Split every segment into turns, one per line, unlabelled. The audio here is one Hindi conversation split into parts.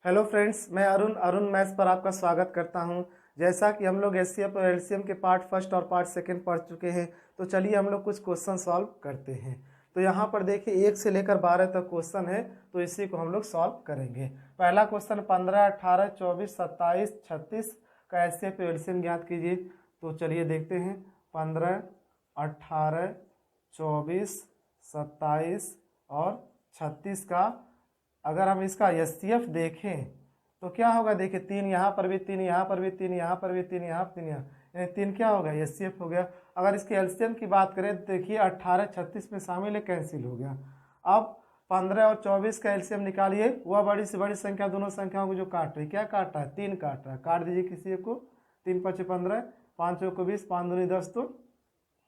हेलो फ्रेंड्स, मैं अरुण मैथ्स पर आपका स्वागत करता हूं। जैसा कि हम लोग एचसीएफ और एलसीएम के पार्ट फर्स्ट और पार्ट सेकंड पढ़ चुके हैं, तो चलिए हम लोग कुछ क्वेश्चन सॉल्व करते हैं। तो यहाँ पर देखिए 1 से लेकर 12 तक क्वेश्चन है, तो इसी को हम लोग सॉल्व करेंगे। पहला क्वेश्चन 15, 18, 24, 27, 36 का एचसीएफ और एलसीएम ज्ञात कीजिए। तो चलिए देखते हैं। 15, 18, 24, 27 और 36 का अगर हम इसका एचसीएफ देखें तो क्या होगा। देखिए 3 यहाँ पर भी, 3 यहाँ पर भी, 3 यहाँ पर भी, 3 यहाँ, 3 यहाँ, यानी 3 क्या हो गया, एचसीएफ हो गया। अगर इसके एलसीएम की बात करें तो देखिए 18 36 में शामिल है, कैंसिल हो गया। अब 15 और 24 का एलसीएम निकालिए। वह बड़ी से बड़ी संख्या दोनों संख्याओं को जो काट रही, क्या काट रहा है, 3 काट रहा है। काट दीजिए किसी एक को। 3 5 15, 5 चौको 20, 5 दूनी 10, तो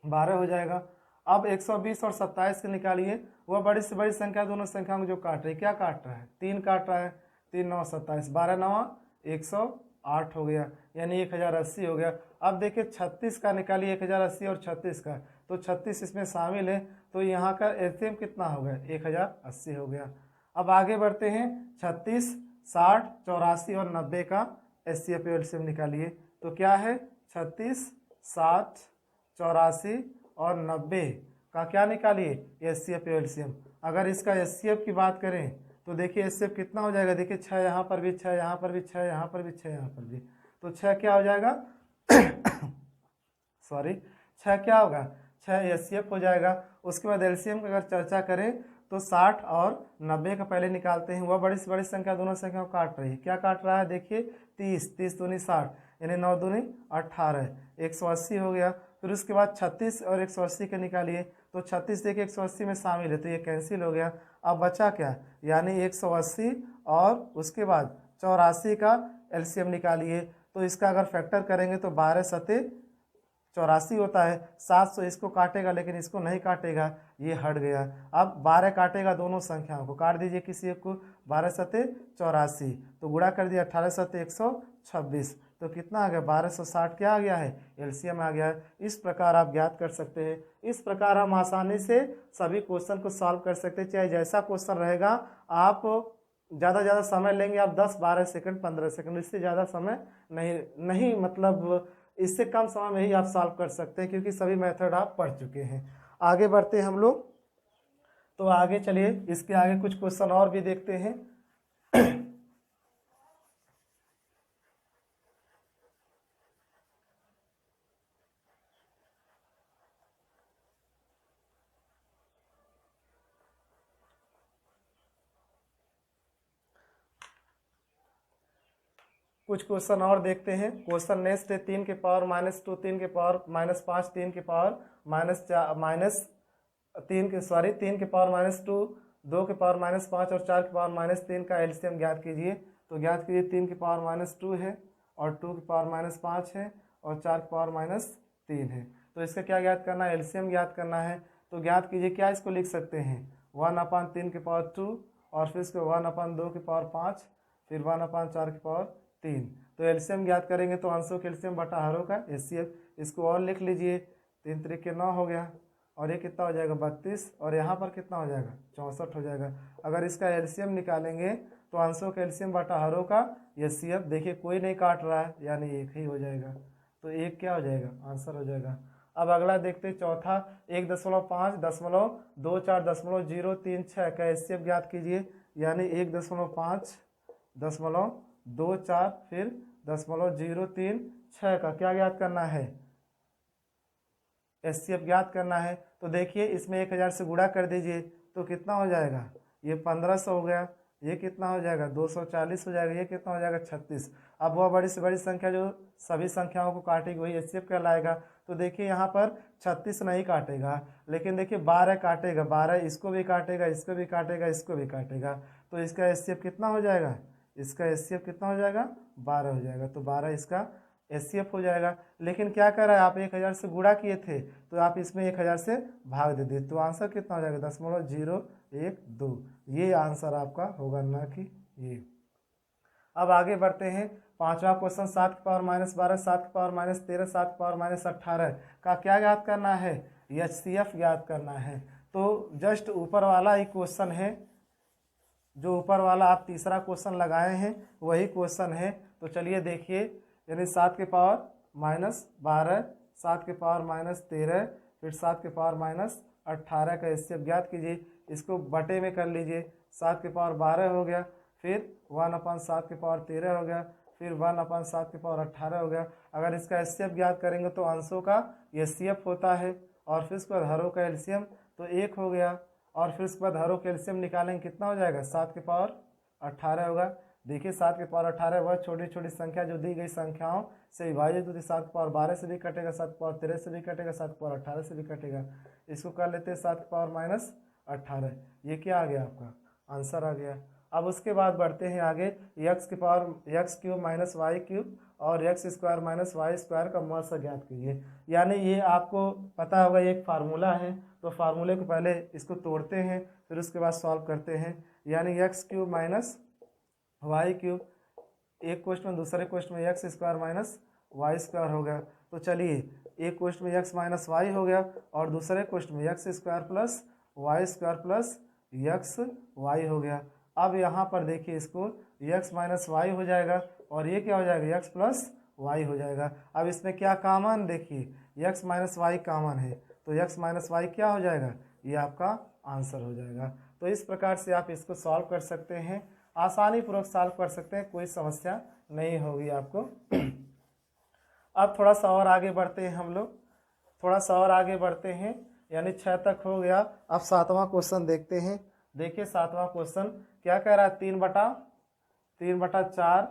12 हो जाएगा। अब 120 और 27 के निकालिए। वह बड़ी से बड़ी संख्या दोनों संख्याओं को जो काट रही, क्या काट रहा है, 3 काट रहा है। 3 9 27, 12 9 108 हो गया, यानी 1080 हो गया। अब देखिए 36 का निकालिए, 1080 और 36 का, तो 36 इसमें शामिल है, तो यहाँ का एलसीएम कितना हो गया, 1080 हो गया। अब आगे बढ़ते हैं। 36, 60, 84 और 90 का एचसीएफ एलसीएम निकालिए। तो क्या है, 36, 60, 84 और 90 का क्या निकालिए, एचसीएफ एलसीएम। अगर इसका एचसीएफ की बात करें तो देखिए एचसीएफ कितना हो जाएगा। देखिए 6 यहाँ पर भी, 6 यहाँ पर भी, 6 यहाँ पर भी, 6 यहाँ पर भी, तो 6 क्या हो जाएगा सॉरी, 6 क्या होगा, 6 एचसीएफ हो जाएगा। उसके बाद एलसीएम की अगर चर्चा करें तो 60 और 90 का पहले निकालते हैं। वह बड़ी से बड़ी संख्या दोनों संख्याओं को काट रही है, क्या काट रहा है, देखिए 30, 30 दूनी 60, यानी 9 दूनी 18, 180 हो गया। फिर उसके बाद 36 और 180 के निकालिए। तो 36 देखिए 180 में शामिल है, तो ये कैंसिल हो गया। अब बचा क्या, यानी 180 और उसके बाद 84 का एलसीएम निकालिए। तो इसका अगर फैक्टर करेंगे तो 12 सते 84 होता है। 700 इसको काटेगा लेकिन इसको नहीं काटेगा, ये हट गया। अब 12 काटेगा दोनों संख्याओं को, काट दीजिए किसी एक को। 12 सते 84, तो गुणा कर दिया 18 सते 126, तो कितना आ गया, 1260 क्या आ गया है, एलसीएम आ गया है। इस प्रकार आप ज्ञात कर सकते हैं। इस प्रकार हम आसानी से सभी क्वेश्चन को सॉल्व कर सकते हैं। चाहे जैसा क्वेश्चन रहेगा, आप ज़्यादा समय लेंगे, आप 10 12 सेकंड 15 सेकंड, इससे ज़्यादा समय नहीं मतलब इससे कम समय में ही आप सॉल्व कर सकते हैं, क्योंकि सभी मेथड आप पढ़ चुके हैं। आगे बढ़ते हैं हम लोग। तो आगे चलिए, इसके आगे कुछ क्वेश्चन और भी देखते हैं। कुछ क्वेश्चन और देखते हैं। क्वेश्चन नेक्स्ट है 3 के पावर -2, 3 के पावर -5, 3 के पावर -3 के पावर -2, 2 के पावर -5 और 4 के पावर -3 का एलसीएम ज्ञात कीजिए। तो ज्ञात कीजिए, 3 के पावर -2 है और 2 के पावर -5 है और 4 के पावर -3 है। तो इसका क्या ज्ञात करना है, एलसीएम ज्ञात करना है। तो ज्ञात कीजिए, क्या इसको लिख सकते हैं, 1/3 के पावर 2 और फिर इसको 1/2 के पावर 5, फिर 1/4 के पावर 3। तो एलसीएम ज्ञात करेंगे तो अंशों के एलसीएम बटा हरों का एचसीएफ। इसको और लिख लीजिए, 3 3 9 हो गया, और ये कितना हो जाएगा, 32, और यहाँ पर कितना हो जाएगा, 64 हो जाएगा। अगर इसका एलसीएम निकालेंगे तो अंशों के एलसीएम बटा हरों का एचसीएफ, देखिए कोई नहीं काट रहा है, यानी 1 ही हो जाएगा। तो 1 क्या हो जाएगा, आंसर हो जाएगा। अब अगला देखते हैं, चौथा 1.5, 0.24, 0.36 का एचसीएफ ज्ञात कीजिए। यानी 1.5, 0.24 फिर 0.036 का क्या ज्ञात करना है, एचसीएफ ज्ञात करना है। तो देखिए इसमें 1000 से गुणा कर दीजिए, तो कितना हो जाएगा, ये 1500 हो गया। ये कितना हो जाएगा, 240 हो जाएगा। ये कितना हो जाएगा, 36। अब वह बड़ी से बड़ी संख्या जो सभी संख्याओं को काटेगी वही एचसीएफ कहलाएगा। तो देखिए यहाँ पर 36 नहीं काटेगा, लेकिन देखिए 12 काटेगा, 12 इसको भी काटेगा, इसको भी काटेगा, इसको भी काटेगा। तो इसका एचसीएफ कितना हो जाएगा, इसका एचसीएफ कितना हो जाएगा, 12 हो जाएगा। तो 12 इसका एचसीएफ हो जाएगा। लेकिन क्या कर रहा है, आप 1000 से गुणा किए थे, तो आप इसमें 1000 से भाग दे दिए, तो आंसर कितना हो जाएगा, 0.012। ये आंसर आपका होगा, ना कि ये। अब आगे बढ़ते हैं। पांचवा क्वेश्चन 7 की पावर -12, 7 की पावर -13, 7 की पावर -18 का क्या ज्ञात करना है, एचसीएफ ज्ञात करना है। तो जस्ट ऊपर वाला ही क्वेश्चन है, जो ऊपर वाला आप तीसरा क्वेश्चन लगाए हैं वही क्वेश्चन है। तो चलिए देखिए, यानी 7 के पावर -12, 7 के पावर -13, फिर 7 के पावर -18 का एचसीएफ ज्ञात कीजिए। इसको बटे में कर लीजिए, 7 के पावर 12 हो गया, फिर 1/7 के पावर 13 हो गया, फिर 1/7 के पावर 18 हो गया। अगर इसका एचसीएफ ज्ञात करेंगे तो अंशों का एचसीएफ होता है, और फिर उसके बाद हरों का एलसीएम तो 1 हो गया, और फिर उसके बाद हरों का एलसीएम निकालेंगे कितना हो जाएगा, 7 के पावर 18 होगा। देखिए 7 के पावर 18 वह छोटी छोटी संख्या जो दी गई संख्याओं से विभाजित होती है। 7 के पावर 12 से भी कटेगा, 7 के पावर 13 से भी कटेगा, 7 के पावर 18 से भी कटेगा। इसको कर लेते हैं 7 के पावर -18। ये क्या आ गया, आपका आंसर आ गया। अब उसके बाद बढ़ते हैं आगे, x के पावर x³ - y³ और x² - y² का मौसा ज्ञात कीजिए। यानी ये आपको पता होगा, ये एक फार्मूला है, तो फार्मूले को पहले इसको तोड़ते हैं, फिर उसके बाद सॉल्व करते हैं। यानी x³ - y³, एक क्वेश्चन में, दूसरे क्वेश्चन में x² - y² हो गया। तो चलिए, एक क्वेश्चन में x - y हो गया और दूसरे क्वेश्चन में x² + y² + xy हो गया। अब यहाँ पर देखिए, इसको x - y हो जाएगा और ये क्या हो जाएगा, x + y हो जाएगा। अब इसमें क्या कॉमन, देखिए x - y कॉमन है, तो x - y क्या हो जाएगा, ये आपका आंसर हो जाएगा। तो इस प्रकार से आप इसको सॉल्व कर सकते हैं, आसानी पूर्वक सॉल्व कर सकते हैं, कोई समस्या नहीं होगी आपको। अब थोड़ा सा और आगे बढ़ते हैं हम लोग, थोड़ा सा और आगे बढ़ते हैं, यानी 6 तक हो गया। अब 7वां क्वेश्चन देखते हैं। देखिए 7वां क्वेश्चन क्या कह रहा है, 3/4,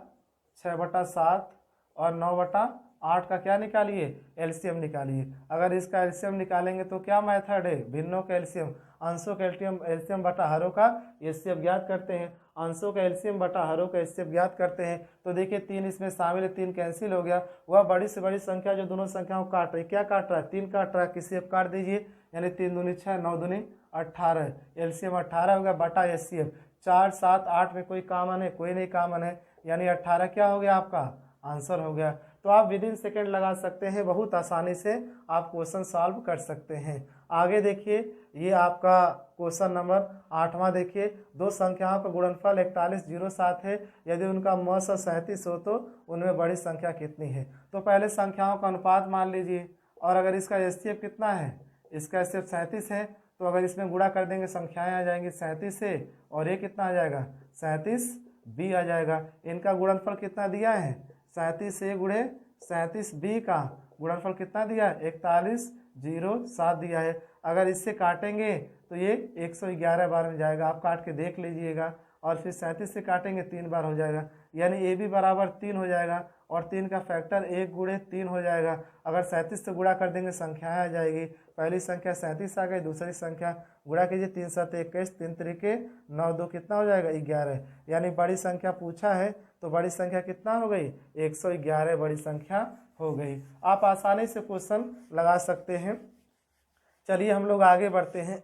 6/7 और 9/8 का क्या निकालिए, एलसीएम निकालिए। अगर इसका एलसीएम निकालेंगे तो क्या मेथड है, भिन्नों का एलसीएम, अंशों का एलसीएम बटा हरों का एचसीएफ ज्ञात करते हैं। अंशों का एलसीएम बटा हरों का एचसीएफ ज्ञात करते हैं। तो देखिए 3 इसमें शामिल है, 3 कैंसिल हो गया। वह बड़ी से बड़ी संख्या जो दोनों संख्याओं को काट रही, क्या काट रहा है, 3 काट रहा है, किसी अब काट दीजिए। यानी 3 दूनी 6, 9 दूनी 18, एलसीएम 18 हो गया बटा एचसीएफ। 4, 7, 8 में कोई कॉमन है, कोई नहीं कॉमन है, यानी 18 क्या हो गया, आपका आंसर हो गया। तो आप विदिन सेकेंड लगा सकते हैं, बहुत आसानी से आप क्वेश्चन सॉल्व कर सकते हैं। आगे देखिए, ये आपका क्वेश्चन नंबर 8वां देखिए, दो संख्याओं का गुणनफल 4107 है, यदि उनका मौसा 37 हो तो उनमें बड़ी संख्या कितनी है। तो पहले संख्याओं का अनुपात मान लीजिए, और अगर इसका एचसीएफ कितना है, इसका एचसीएफ 37 है, तो अगर इसमें गुणा कर देंगे संख्याएं आ जाएंगी 37 से, और ये कितना आ जाएगा, 37b आ जाएगा। इनका गुणनफल कितना दिया है, 37a गुणे 37b का गुणनफल कितना दिया है, 4107 दिया है। अगर इससे काटेंगे तो ये 111 बार में जाएगा, आप काट के देख लीजिएगा। और फिर 37 से काटेंगे 3 बार हो जाएगा, यानी ए भी बराबर 3 हो जाएगा, और 3 का फैक्टर 1 गुणे 3 हो जाएगा। अगर 37 से गुणा कर देंगे संख्याएं आ जाएगी, पहली संख्या 37 आ गई, दूसरी संख्या गुणा कीजिए, 3 7 21, 3 3 9 2 कितना हो जाएगा, 11। यानी बड़ी संख्या पूछा है, तो बड़ी संख्या कितना हो गई, 111 बड़ी संख्या हो गई। आप आसानी से क्वेश्चन लगा सकते हैं। चलिए हम लोग आगे बढ़ते हैं।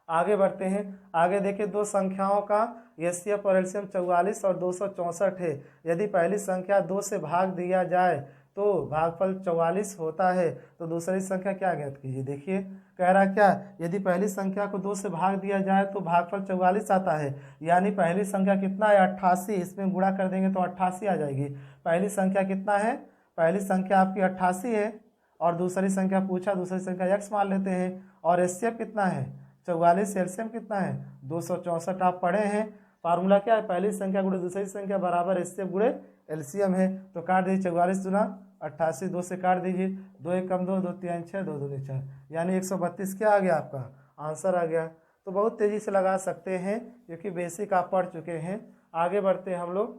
आगे देखिए, दो संख्याओं का एचसीएफ और एलसीएम 44 और 264 है। यदि पहली संख्या 2 से भाग दिया जाए तो भागफल 44 होता है, तो दूसरी संख्या क्या ज्ञात कीजिए। देखिए कह रहा क्या, यदि पहली संख्या को 2 से भाग दिया जाए तो भागफल 44 आता है। यानी पहली संख्या कितना है, 88, इसमें गुणा कर देंगे तो 88 आ जाएगी। पहली संख्या कितना है, पहली संख्या आपकी 88 है, और दूसरी संख्या पूछा, दूसरी संख्या x मान लेते हैं, और एचसीएफ कितना है 44, एलसीएम कितना है 264। आप पढ़े हैं फार्मूला क्या है, पहली संख्या गुणे दूसरी संख्या बराबर एचसीएफ गुणे एलसीएम है। तो काट दीजिए 44 दूना 88, 2 से काट दीजिए, 2 1 कम 2, 2 3 6, 2 2 4, यानी 132 क्या आ गया, आपका आंसर आ गया। तो बहुत तेज़ी से लगा सकते हैं क्योंकि बेसिक आप पढ़ चुके हैं। आगे बढ़ते हैं हम लोग,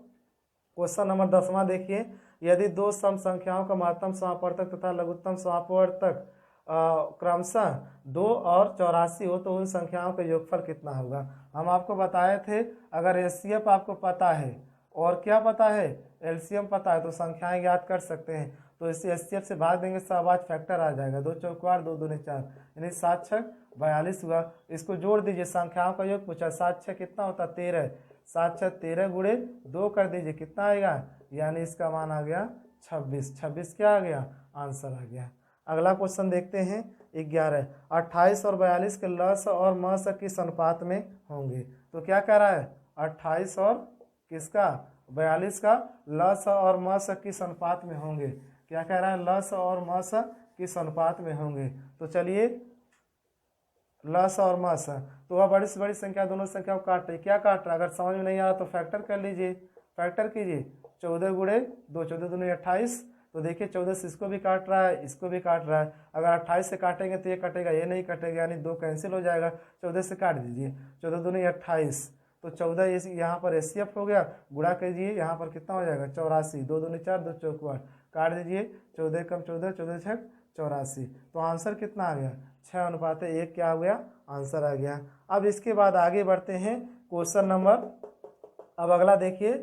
क्वेश्चन नंबर 10वां देखिए, यदि दो सम संख्याओं का महत्तम समापवर्तक तथा लघुत्तम समापवर्तक क्रमशः 2 और 84 हो तो उन संख्याओं का योगफल कितना होगा। हम आपको बताए थे, अगर एचसीएफ आपको पता है और क्या पता है, एलसीएम पता है, तो संख्याएं याद कर सकते हैं। तो इसे एचसीएफ से भाग देंगे, सब आज फैक्टर आ जाएगा, 2 चौक 8, 2 दूनी 4, यानी 7 6 42 हुआ। इसको जोड़ दीजिए, संख्याओं का योग पूछा, 7 6 कितना होता, 13, 7 6 13 गुणे 2 कर दीजिए, कितना आएगा, यानी इसका मान आ गया 26। 26 क्या आ गया, आंसर आ गया। अगला क्वेश्चन देखते हैं 11, 28 और 42 के लस और मस किस अनुपात में होंगे। तो क्या कह रहा है 28 और किसका 42 का लस और मस किस अनुपात में होंगे। क्या कह रहा है लस और मस किस अनुपात में होंगे। तो चलिए लस और मस, तो वह बड़ी से बड़ी संख्या दोनों संख्या को काट रही, क्या काट रहा है, अगर समझ में नहीं आ रहा तो फैक्टर कर लीजिए, फैक्टर कीजिए 14 गुणे 2, 14 दूनी 28, तो देखिए 14 से इसको भी काट रहा है इसको भी काट रहा है, अगर 28 से काटेंगे तो ये कटेगा ये नहीं कटेगा, यानी 2 कैंसिल हो जाएगा, 14 से काट दीजिए, 14 दूनी 28, तो 14 यहाँ पर एचसीएफ हो गया, गुणा कीजिए यहाँ पर कितना हो जाएगा 84, 2 दूनी 4 2 चौक 8, काट दीजिए 14 कम 14 14 छक 84, तो आंसर कितना आ गया 6:1 क्या हो गया आंसर आ गया। अब इसके बाद आगे बढ़ते हैं क्वेश्चन नंबर, अब अगला देखिए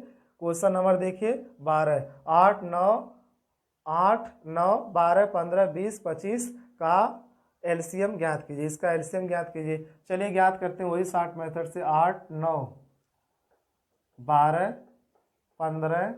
क्वेश्चन नंबर देखिए 12, 8 9 12 15 20 25 का एलसीएम ज्ञात कीजिए, इसका एलसीएम ज्ञात कीजिए। चलिए ज्ञात करते हैं वही 60 मेथड से, 8 9 12 15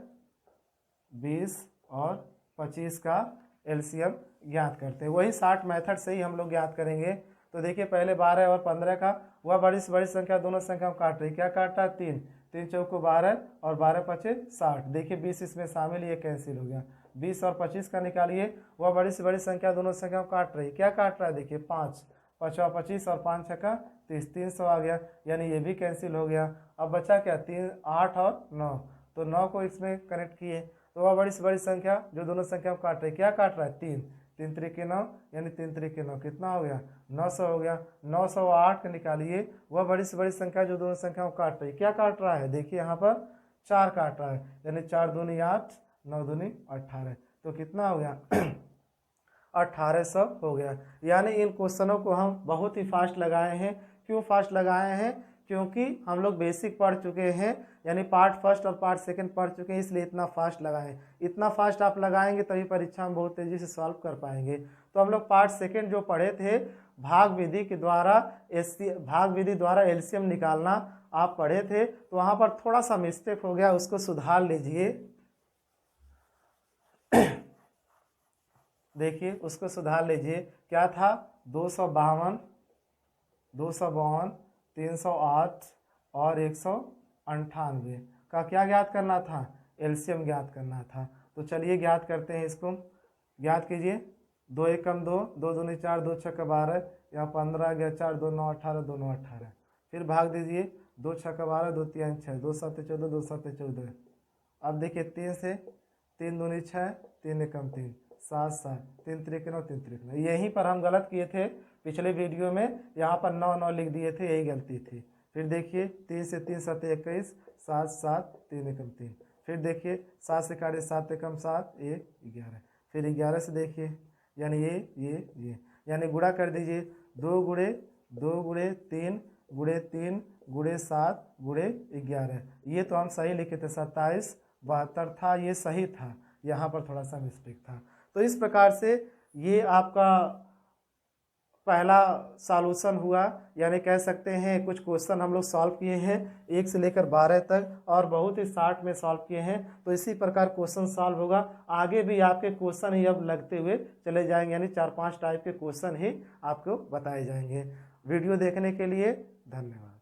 20 और 25 का एलसीएम ज्ञात करते हैं, वही 60 मेथड से ही हम लोग ज्ञात करेंगे। तो देखिए पहले 12 और 15 का, वह बड़ी से बड़ी संख्या दोनों संख्या को काट रही, क्या काट रहा है 3, 3 चौको 12 और 12 पचे 60, देखिए 20 इसमें शामिल, ये कैंसिल हो गया, 20 और 25 का निकालिए, वह बड़ी से बड़ी संख्या दोनों संख्या को काट रही, क्या काट रहा है देखिए 5, 5 25 और 5 छक्का 30, 300 आ गया, यानी ये भी कैंसिल हो गया। अब बचा क्या 3 8 और 9, तो 9 को इसमें कनेक्ट किए, तो वह बड़ी से बड़ी संख्या जो दोनों संख्या को काट रही, क्या काट रहा है 3, 3 त्रिके 9, यानी 3 त्रिके 9 कितना हो गया 900 हो गया। 908 निकालिए, वह बड़ी से बड़ी संख्या जो दोनों संख्या को काट रही, क्या काट रहा है देखिए यहाँ पर 4 काट रहा है, यानी 4 दूनी 8 9 दूनी 18, तो कितना हो गया 1800 हो गया। यानी इन क्वेश्चनों को हम बहुत ही फास्ट लगाए हैं। क्यों फास्ट लगाए हैं, क्योंकि हम लोग बेसिक पढ़ चुके हैं, यानी पार्ट फर्स्ट और पार्ट सेकंड पढ़ चुके हैं, इसलिए इतना फास्ट लगाएं। इतना फास्ट आप लगाएंगे तभी परीक्षा में बहुत तेज़ी से सॉल्व कर पाएंगे। तो हम लोग पार्ट सेकंड जो पढ़े थे, भाग विधि के द्वारा भाग विधि द्वारा एलसीएम निकालना आप पढ़े थे, तो वहाँ पर थोड़ा सा मिस्टेक हो गया, उसको सुधार लीजिए। देखिए उसको सुधार लीजिए, क्या था 252 308 और 198 का क्या ज्ञात करना था, एलसीएम ज्ञात करना था। तो चलिए ज्ञात करते हैं, इसको ज्ञात कीजिए। 2 एकम 2, 2 दूनी 4 2 छक्का 12, यहाँ 15 गया 4 2 9 18 2 9 18, फिर भाग दीजिए 2 छक्का 12 2 3 6 2 7 14 2 7 14। अब देखिए 3 से 3 दूनी 6 3 एकम 3 7 7 3 त्रिक 9 3 त्रिक 9, यहीं पर हम गलत किए थे पिछले वीडियो में, यहाँ पर 9 9 लिख दिए थे, यही गलती थी। फिर देखिए 3 से 3 7 21 7 7 3 एकम 3, फिर देखिए 7 से काटे 7 एकम 7 1 11, फिर 11 से देखिए यानी ये यानी गुणा कर दीजिए, 2 गुणे 2 गुणे 3 गुणे 3 गुणे 7 गुणे 11, ये तो हम सही लिखे थे 27 72 था, ये सही था, यहाँ पर थोड़ा सा मिस्टेक था। तो इस प्रकार से ये आपका पहला सॉल्यूशन हुआ, यानी कह सकते हैं कुछ क्वेश्चन हम लोग सॉल्व किए हैं 1 से लेकर 12 तक, और बहुत ही शॉर्ट में सॉल्व किए हैं। तो इसी प्रकार क्वेश्चन सॉल्व होगा, आगे भी आपके क्वेश्चन ही अब लगते हुए चले जाएंगे, यानी 4-5 टाइप के क्वेश्चन ही आपको बताए जाएंगे। वीडियो देखने के लिए धन्यवाद।